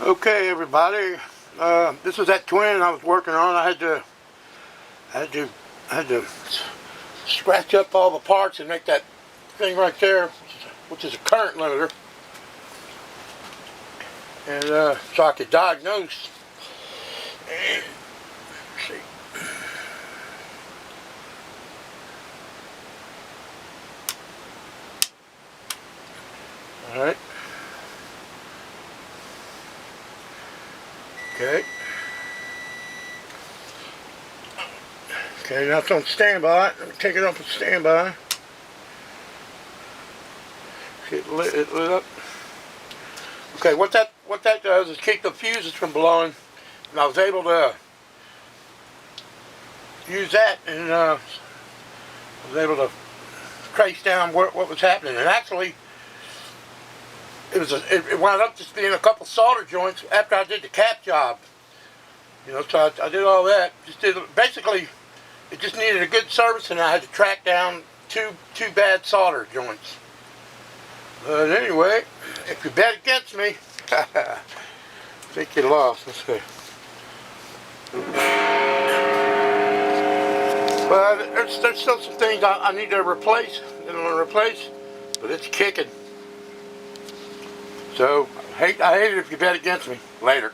Okay, everybody. This is that twin I was working on. I had to scratch up all the parts and make that thing right there, which is a current limiter, and so I could diagnose. And, let's see. All right. Okay. Okay, now it's on standby. Let me take it off of standby. It lit up. Okay, what that does is keep the fuses from blowing, and I was able to use that, and I was able to trace down what was happening. And actually, it wound up just being a couple solder joints after I did the cap job. You know, so I did all that. Basically, it just needed a good service, and I had to track down two bad solder joints. But anyway, if you bet against me, I think you lost. Let's see. But there's still some things I need to replace. But it's kicking. So I hate it if you bet against me. Later.